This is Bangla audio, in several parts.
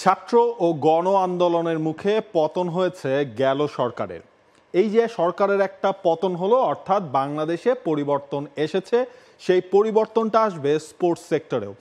ছাত্র ও গণ আন্দোলনের মুখে পতন হয়েছে গেল সরকারের। এই যে সরকারের একটা পতন হলো, অর্থাৎ বাংলাদেশে পরিবর্তন এসেছে, সেই পরিবর্তনটা আসবে স্পোর্টস সেক্টরেও।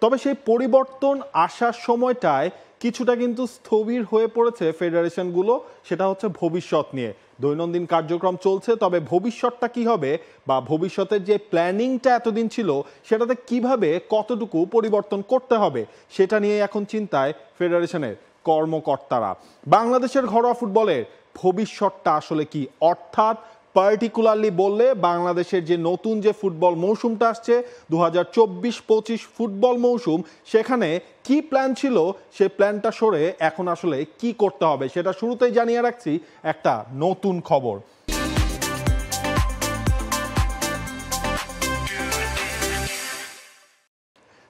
তবে সেই পরিবর্তন আসার সময়টায় কিছুটা কিন্তু স্থবির হয়ে পড়েছে ফেডারেশনগুলো, সেটা হচ্ছে ভবিষ্যৎ নিয়ে। দৈনন্দিন কার্যক্রম চলছে, তবে ভবিষ্যৎটা কি হবে বা ভবিষ্যতের যে প্ল্যানিংটা এতদিন ছিল সেটাতে কিভাবে কতটুকু পরিবর্তন করতে হবে সেটা নিয়ে এখন চিন্তায় ফেডারেশনের কর্মকর্তারা। বাংলাদেশের ঘরোয়া ফুটবলের ভবিষ্যৎটা আসলে কি, অর্থাৎ পার্টিকুলারলি বললে বাংলাদেশের যে নতুন যে ফুটবল মৌসুমটা আসছে 2024-25 ফুটবল মৌসুম, সেখানে কি প্ল্যান ছিল সেই প্ল্যানটা সরে এখন আসলে কি করতে হবে সেটা শুরুতেই জানিয়ে রাখছি একটা নতুন খবর।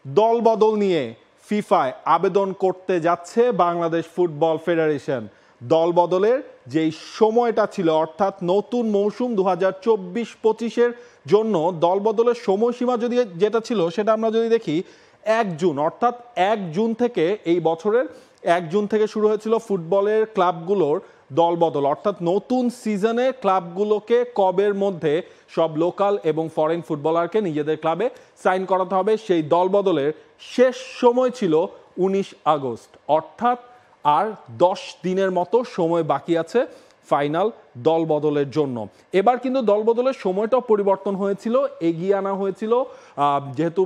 দল বদল নিয়ে ফিফায় আবেদন করতে যাচ্ছে বাংলাদেশ ফুটবল ফেডারেশন। দল বদলের যেই সময়টা ছিল, অর্থাৎ নতুন মৌসুম 2024-25-এর জন্য দল বদলের সময়সীমা যদি যেটা ছিল সেটা আমরা যদি দেখি 1 জুন, অর্থাৎ 1 জুন থেকে, এই বছরের 1 জুন থেকে শুরু হয়েছিল ফুটবলের ক্লাবগুলোর দল বদল। অর্থাৎ নতুন সিজনে ক্লাবগুলোকে কবের মধ্যে সব লোকাল এবং ফরেন ফুটবলারকে নিজেদের ক্লাবে সাইন করাতে হবে। সেই দল বদলের শেষ সময় ছিল 19 আগস্ট, অর্থাৎ আর 10 দিনের মতো সময় বাকি আছে ফাইনাল দল বদলের জন্য। এবার কিন্তু দল বদলের সময়টাও পরিবর্তন হয়েছিল, এগিয়ে আনা হয়েছিল, যেহেতু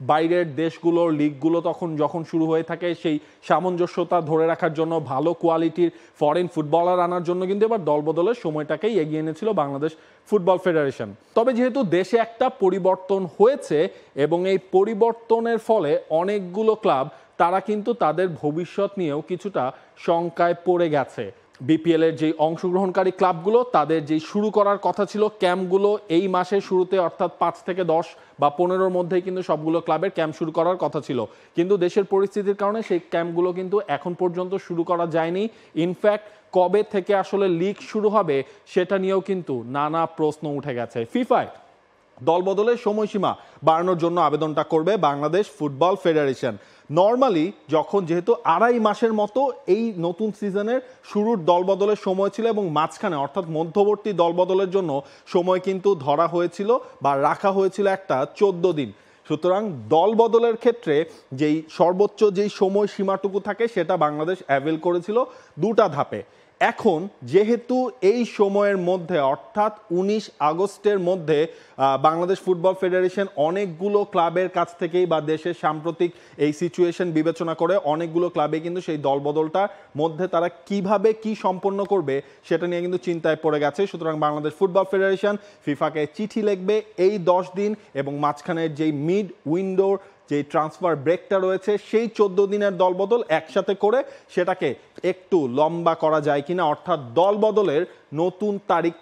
বাইরের দেশগুলোর লিগগুলো যখন শুরু হয়ে থাকে সেই সামঞ্জস্যতা ধরে রাখার জন্য ভালো কোয়ালিটির ফরেন ফুটবলার আনার জন্য কিন্তু এবার দল বদলের সময়টাকেই এগিয়ে এনেছিল বাংলাদেশ ফুটবল ফেডারেশন। তবে যেহেতু দেশে একটা পরিবর্তন হয়েছে এবং এই পরিবর্তনের ফলে অনেকগুলো ক্লাব তারা কিন্তু তাদের ভবিষ্যৎ নিয়েও কিছুটা শঙ্কায় পড়ে গেছে। বিপিএল এর যে অংশগ্রহণকারী ক্লাবগুলো তাদের যে শুরু করার কথা ছিল ক্যাম্পগুলো এই মাসের শুরুতে, অর্থাৎ 5 থেকে 10 বা 15-র মধ্যেই কিন্তু সবগুলো ক্লাবের ক্যাম্প শুরু করার কথা ছিল, কিন্তু দেশের পরিস্থিতির কারণে সেই ক্যাম্পগুলো কিন্তু এখন পর্যন্ত শুরু করা যায়নি। ইনফ্যাক্ট কবে থেকে আসলে লিগ শুরু হবে সেটা নিয়েও কিন্তু নানা প্রশ্ন উঠে গেছে। ফিফায় দল বদলের সময়সীমা বাড়ানোর জন্য আবেদনটা করবে বাংলাদেশ ফুটবল ফেডারেশন। নর্মালি যেহেতু 2.5 মাসের মতো এই নতুন সিজনের শুরুর দল বদলের সময় ছিল এবং মাঝখানে অর্থাৎ মধ্যবর্তী দল বদলের জন্য সময় কিন্তু ধরা হয়েছিল বা রাখা হয়েছিল একটা 14 দিন। সুতরাং দল বদলের ক্ষেত্রে যেই সর্বোচ্চ যেই সময় সীমাটুকু থাকে সেটা বাংলাদেশ অ্যাভেল করেছিল 2টা ধাপে। এখন যেহেতু এই সময়ের মধ্যে, অর্থাৎ 19 আগস্টের মধ্যে বাংলাদেশ ফুটবল ফেডারেশন অনেকগুলো ক্লাবের কাছ থেকেই বা দেশের সাম্প্রতিক এই সিচুয়েশন বিবেচনা করে অনেকগুলো ক্লাবে কিন্তু সেই দলবদলটার মধ্যে তারা কিভাবে কি সম্পন্ন করবে সেটা নিয়ে কিন্তু চিন্তায় পড়ে গেছে। সুতরাং বাংলাদেশ ফুটবল ফেডারেশন ফিফাকে চিঠি লিখবে এই 10 দিন এবং মাঝখানের যেই মিড উইন্ডোর যে ট্রান্সফার ব্রেকটা রয়েছে সেই 14 দিনের দলবদল একসাথে করে সেটাকে একটু লম্বা করা যায় কিনা, অর্থাৎ দল বদলের নতুন তারিখ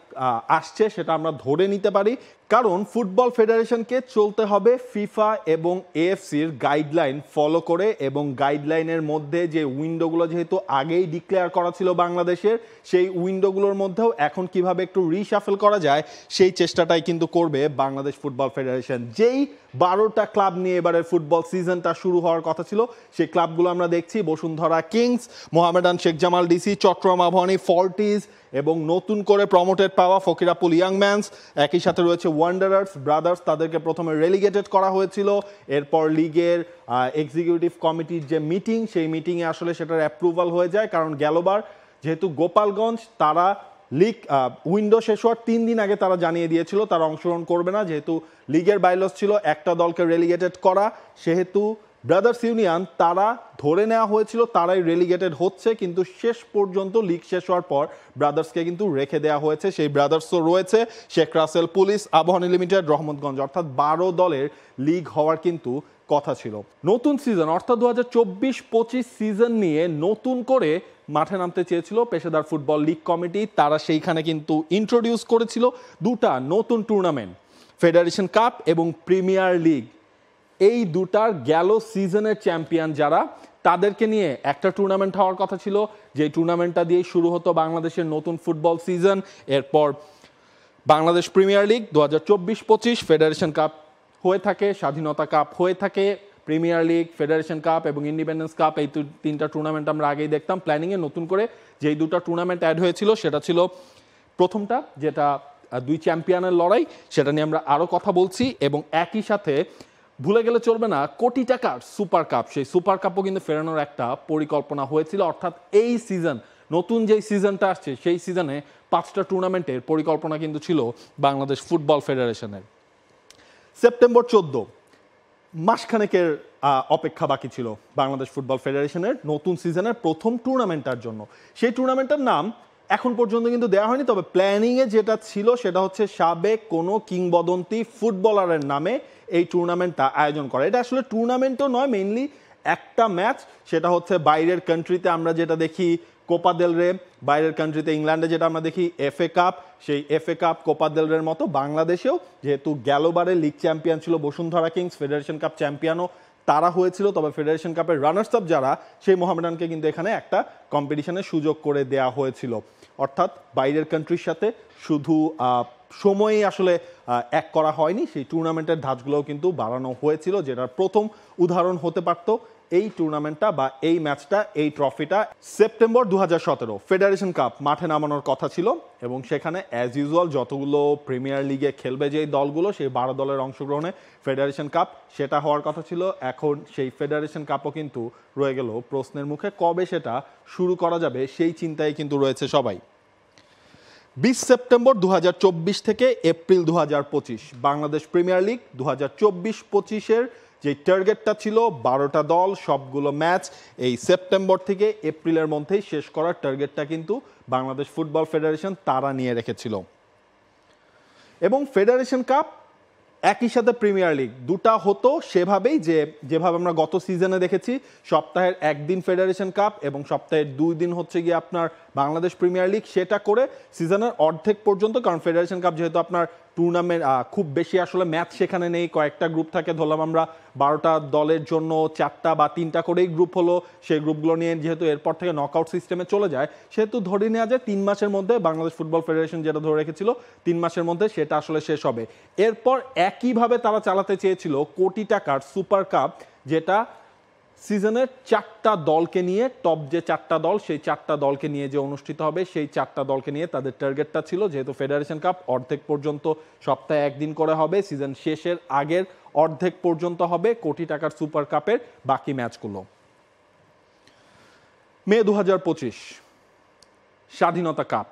আসছে সেটা আমরা ধরে নিতে পারি। কারণ ফুটবল ফেডারেশনকে চলতে হবে ফিফা এবং এএফসির গাইডলাইন ফলো করে, এবং গাইডলাইনের মধ্যে যে উইন্ডোগুলো যেহেতু আগেই ডিক্লেয়ার করা ছিল বাংলাদেশের, সেই উইন্ডোগুলোর মধ্যেও এখন কিভাবে একটু রিশাফেল করা যায় সেই চেষ্টাটাই কিন্তু করবে বাংলাদেশ ফুটবল ফেডারেশন। যেই 12টা ক্লাব নিয়ে এবারের ফুটবল সিজনটা শুরু হওয়ার কথা ছিল সেই ক্লাবগুলো আমরা দেখছি Bashundhara Kings, Mohammedan Sheikh Jamal DC, Chattogram Abahani, Fortis এবং নতুন করে প্রমোটেড পাওয়া ফকিরাপুল ইয়াং ম্যানস, একই সাথে রয়েছে ওয়ান্ডারার্স ব্রাদার্স, তাদেরকে প্রথমে রেলিগেটেড করা হয়েছিল, এরপর লিগের এক্সিকিউটিভ কমিটির যে মিটিং সেই মিটিংয়ে আসলে সেটার অ্যাপ্রুভাল হয়ে যায়। কারণ গেলবার যেহেতু গোপালগঞ্জ তারা লিগ উইন্ডো শেষ হওয়ার 3 দিন আগে তারা জানিয়ে দিয়েছিল তারা অংশগ্রহণ করবে না, যেহেতু লিগের বাইলস ছিল একটা দলকে রেলিগেটেড করা, সেহেতু ব্রাদার্স ইউনিয়ন তারা ধরে নেওয়া হয়েছিল তারাই রেলিগেটেড হচ্ছে, কিন্তু শেষ পর্যন্ত লিগ শেষ হওয়ার পর ব্রাদার্সকে কিন্তু রেখে দেওয়া হয়েছে। সেই ব্রাদার্সও রয়েছে শেখ রাসেল পুলিশ, আবাহনী লিমিটেড, রহমতগঞ্জ, অর্থাৎ 12 দলের লিগ হওয়ার কিন্তু কথা ছিল। নতুন সিজন অর্থাৎ 2024-25 সিজন নিয়ে নতুন করে মাঠে নামতে চেয়েছিল পেশাদার ফুটবল লিগ কমিটি, তারা সেইখানে কিন্তু ইন্ট্রোডিউস করেছিল 2টা নতুন টুর্নামেন্ট, ফেডারেশন কাপ এবং প্রিমিয়ার লিগ। এই 2টার গেল সিজনের চ্যাম্পিয়ন যারা তাদেরকে নিয়ে একটা টুর্নামেন্ট হওয়ার কথা ছিল, যে টুর্নামেন্টটা দিয়েই শুরু হতো বাংলাদেশের নতুন ফুটবল সিজন। এরপর Bangladesh premier league 2024-25, federation cup হয়ে থাকে, স্বাধীনতা কাপ হয়ে থাকে, প্রিমিয়ার লিগ, ফেডারেশন কাপ এবং ইন্ডিপেন্ডেন্স কাপ, এই তিনটা টুর্নামেন্ট আমরা আগেই দেখতাম। প্ল্যানিংয়ে নতুন করে যেই দুটো টুর্নামেন্ট অ্যাড হয়েছিল সেটা ছিল প্রথমটা, যেটা 2 চ্যাম্পিয়নের লড়াই, সেটা নিয়ে আমরা আরও কথা বলছি। এবং একই সাথে ভুলে গেলে চলবে না কোটি টাকার সুপার কাপ, সেই সুপার কাপও কিন্তু ফেরানোর একটা পরিকল্পনা হয়েছিল। অর্থাৎ এই সিজন, নতুন যেই সিজনটা আসছে সেই সিজনে 5টা টুর্নামেন্টের পরিকল্পনা কিন্তু ছিল বাংলাদেশ ফুটবল ফেডারেশনের। সেপ্টেম্বর 14, মাসখানেকের অপেক্ষা বাকি ছিল বাংলাদেশ ফুটবল ফেডারেশনের নতুন সিজনের প্রথম টুর্নামেন্টটার জন্য। সেই টুর্নামেন্টের নাম এখন পর্যন্ত কিন্তু দেওয়া হয়নি, তবে প্ল্যানিংয়ে যেটা ছিল সেটা হচ্ছে সাবেক কোনো কিংবদন্তি ফুটবলারের নামে এই টুর্নামেন্টটা আয়োজন করা। এটা আসলে টুর্নামেন্টও নয়, মেইনলি একটা ম্যাচ। সেটা হচ্ছে বাইরের কান্ট্রিতে আমরা যেটা দেখি কোপা দেল রে, বাইরের কান্ট্রিতে ইংল্যান্ডে যেটা আমরা দেখি এফএ কাপ, সেই এফএ কাপ কোপা দেল রের মতো বাংলাদেশেও যেহেতু গেলবারে লিগ চ্যাম্পিয়ন ছিল বসুন্ধরা কিংস, ফেডারেশন কাপ চ্যাম্পিয়নও তারা হয়েছিল, তবে ফেডারেশন কাপের রানার্স আপ যারা, সেই মোহামেডানকে কিন্তু এখানে একটা কম্পিটিশনের সুযোগ করে দেয়া হয়েছিল। অর্থাৎ বাইরের কান্ট্রির সাথে শুধু সময়েই আসলে এক করা হয়নি, সেই টুর্নামেন্টের ধাঁচগুলোও কিন্তু বাড়ানো হয়েছিল, যেটার প্রথম উদাহরণ হতে পারত এই টুর্নামেন্টটা বা এই ম্যাচটা, এই ট্রফিটা। সেপ্টেম্বর 2017 ফেডারেশন কাপ মাঠে নামানোর কথা ছিল এবং সেখানে অ্যাজ ইউজুয়াল যতগুলো প্রিমিয়ার লিগে খেলবে যেই দলগুলো, সেই 12 দলের অংশগ্রহণে ফেডারেশন কাপ সেটা হওয়ার কথা ছিল। এখন সেই ফেডারেশন কাপও কিন্তু রয়ে গেল প্রশ্নের মুখে, কবে সেটা শুরু করা যাবে সেই চিন্তায় কিন্তু রয়েছে সবাই। 20 সেপ্টেম্বর 2024 থেকে এপ্রিল 2025 বাংলাদেশ প্রিমিয়ার লিগ 2024-25-এর যে টার্গেটটা ছিল 12টা দল, সবগুলো ম্যাচ এই সেপ্টেম্বর থেকে এপ্রিলের মধ্যেই শেষ করার টার্গেটটা কিন্তু বাংলাদেশ ফুটবল ফেডারেশন তারা নিয়ে রেখেছিল। এবং ফেডারেশন কাপ একই সাথে প্রিমিয়ার লিগ দুটা হতো সেভাবেই, যেভাবে আমরা গত সিজনে দেখেছি, সপ্তাহের একদিন ফেডারেশন কাপ এবং সপ্তাহের 2 দিন হচ্ছে গিয়ে আপনার বাংলাদেশ প্রিমিয়ার লিগ, সেটা করে সিজনের অর্ধেক পর্যন্ত। কারণ ফেডারেশন কাপ যেহেতু আপনার টুর্নামেন্ট খুব বেশি আসলে ম্যাচ সেখানে নেই, কয়েকটা গ্রুপ থাকে, ধরলাম আমরা 12টা দলের জন্য 4টা বা 3টা করেই গ্রুপ হলো, সেই গ্রুপগুলো নিয়ে যেহেতু এরপর থেকে নকআউট সিস্টেমে চলে যায়, সেহেতু ধরে নেওয়া যায় 3 মাসের মধ্যে বাংলাদেশ ফুটবল ফেডারেশন যেটা ধরে রেখেছিল 3 মাসের মধ্যে সেটা আসলে শেষ হবে। এরপর একইভাবে তারা চালাতে চেয়েছিল কোটি টাকার সুপার কাপ, যেটা সিজনের 4টা দলকে নিয়ে, টপ যে 4টা দল, সেই 4টা দলকে নিয়ে যে অনুষ্ঠিত হবে, সেই 4টা দলকে নিয়ে তাদের টার্গেটটা ছিল। যেহেতু ফেডারেশন কাপ অর্ধেক পর্যন্ত সপ্তাহে একদিন করে হবে, সিজন শেষের আগের অর্ধেক পর্যন্ত হবে কোটি টাকার সুপার কাপের বাকি ম্যাচগুলো। মে 2025 স্বাধীনতা কাপ,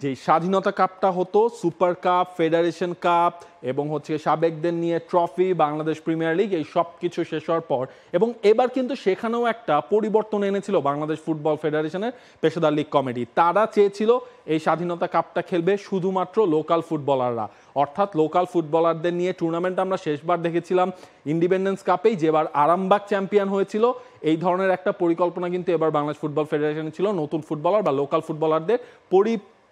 যেই স্বাধীনতা কাপটা হতো সুপার কাপ, ফেডারেশন কাপ এবং হচ্ছে সাবেকদের নিয়ে ট্রফি, বাংলাদেশ প্রিমিয়ার লিগ, এই সব কিছু শেষ হওয়ার পর। এবং এবার কিন্তু সেখানেও একটা পরিবর্তন এনেছিল বাংলাদেশ ফুটবল ফেডারেশনের পেশাদার লিগ কমিটি। তারা চেয়েছিল এই স্বাধীনতা কাপটা খেলবে শুধুমাত্র লোকাল ফুটবলাররা, অর্থাৎ লোকাল ফুটবলারদের নিয়ে টুর্নামেন্ট আমরা শেষবার দেখেছিলাম ইন্ডিপেন্ডেন্স কাপেই, যেবার আরামবাগ চ্যাম্পিয়ন হয়েছিল। এই ধরনের একটা পরিকল্পনা কিন্তু এবার বাংলাদেশ ফুটবল ফেডারেশনে ছিল, নতুন ফুটবলার বা লোকাল ফুটবলারদের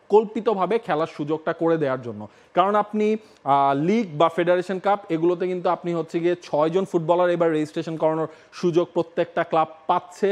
কল্পিতভাবে খেলার সুযোগটা করে দেওয়ার জন্য। কারণ আপনি লিগ বা ফেডারেশন কাপ এগুলোতে কিন্তু আপনি হচ্ছে গিয়ে 6 জন ফুটবলার এবার রেজিস্ট্রেশন করানোর সুযোগ প্রত্যেকটা ক্লাব পাচ্ছে,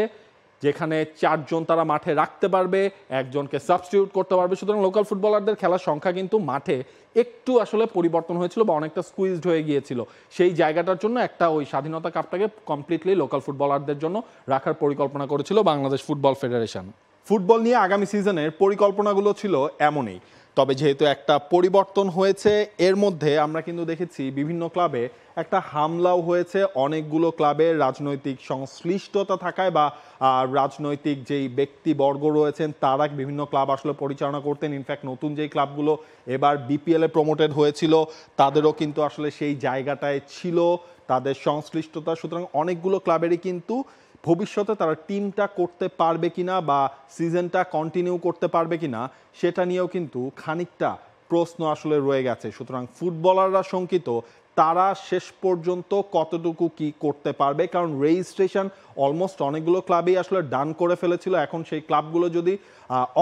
যেখানে 4 জন তারা মাঠে রাখতে পারবে, একজনকে সাবস্টিটিউট করতে পারবে। সুতরাং লোকাল ফুটবলারদের খেলার সংখ্যা কিন্তু মাঠে একটু আসলে পরিবর্তন হয়েছিল বা অনেকটা স্কুইজড হয়ে গিয়েছিল। সেই জায়গাটার জন্য একটা ওই স্বাধীনতা কাপটাকে কমপ্লিটলি লোকাল ফুটবলারদের জন্য রাখার পরিকল্পনা করেছিল বাংলাদেশ ফুটবল ফেডারেশন। ফুটবল নিয়ে আগামী সিজনের পরিকল্পনাগুলো ছিল এমনই, তবে যেহেতু একটা পরিবর্তন হয়েছে, এর মধ্যে আমরা কিন্তু দেখেছি বিভিন্ন ক্লাবে একটা হামলাও হয়েছে। অনেকগুলো ক্লাবের রাজনৈতিক সংশ্লিষ্টতা থাকায় বা রাজনৈতিক যেই ব্যক্তিবর্গ রয়েছেন তারা বিভিন্ন ক্লাব আসলে পরিচালনা করতেন। ইনফ্যাক্ট নতুন যেই ক্লাবগুলো এবার বিপিএলে প্রমোটেড হয়েছিল তাদেরও কিন্তু আসলে সেই জায়গাটায় ছিল তাদের সংশ্লিষ্টতা। সুতরাং অনেকগুলো ক্লাবেরই কিন্তু ভবিষ্যতে তারা টিমটা করতে পারবে কিনা বা সিজনটা কন্টিনিউ করতে পারবে কিনা সেটা নিয়েও কিন্তু খানিকটা প্রশ্ন আসলে রয়ে গেছে। সুতরাং ফুটবলাররা শঙ্কিত তারা শেষ পর্যন্ত কতটুকু কি করতে পারবে, কারণ রেজিস্ট্রেশন অলমোস্ট অনেকগুলো ক্লাবেই আসলে ডান করে ফেলেছিল। এখন সেই ক্লাবগুলো যদি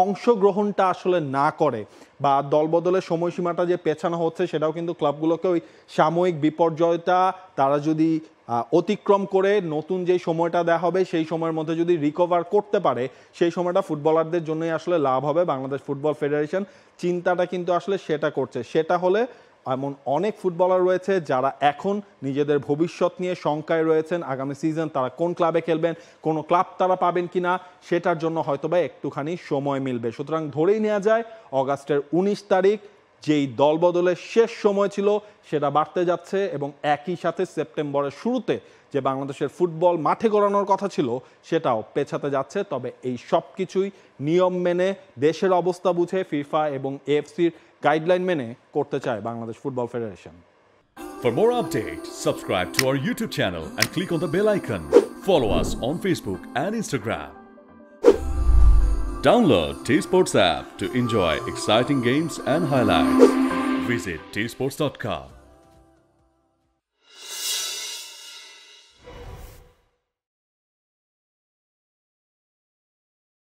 অংশগ্রহণটা আসলে না করে বা দলবদলের সময়সীমাটা যে পেছানো হচ্ছে সেটাও কিন্তু ক্লাবগুলোকে ওই সাময়িক বিপর্যয়টা তারা যদি অতিক্রম করে নতুন যেই সময়টা দেওয়া হবে সেই সময়ের মধ্যে যদি রিকভার করতে পারে, সেই সময়টা ফুটবলারদের জন্যই আসলে লাভ হবে। বাংলাদেশ ফুটবল ফেডারেশন চিন্তাটা কিন্তু আসলে সেটা করছে। সেটা হলে এমন অনেক ফুটবলার রয়েছে যারা এখন নিজেদের ভবিষ্যৎ নিয়ে শঙ্কায় রয়েছেন। আগামী সিজন তারা কোন ক্লাবে খেলবেন, কোন ক্লাব তারা পাবেন কিনা, সেটার জন্য হয়তোবা একটুখানি সময় মিলবে। সুতরাং ধরেই নেওয়া যায় অগাস্টের 19 তারিখ যেই দলবদলের শেষ সময় ছিল সেটা বাড়তে যাচ্ছে, এবং একই সাথে সেপ্টেম্বরের শুরুতে যে বাংলাদেশের ফুটবল মাঠে গড়ানোর কথা ছিল সেটাও পেছাতে যাচ্ছে। তবে এই সব কিছুই নিয়ম মেনে, দেশের অবস্থা বুঝে, ফিফা এবং এএফসির গাইডলাইন মেনে করতে চায় Bangladesh football federation. For more updates, subscribe to our YouTube channel and click on the bell icon. Follow us on Facebook and Instagram. Download T-Sports app to enjoy exciting games and highlights. Visit tsports.com.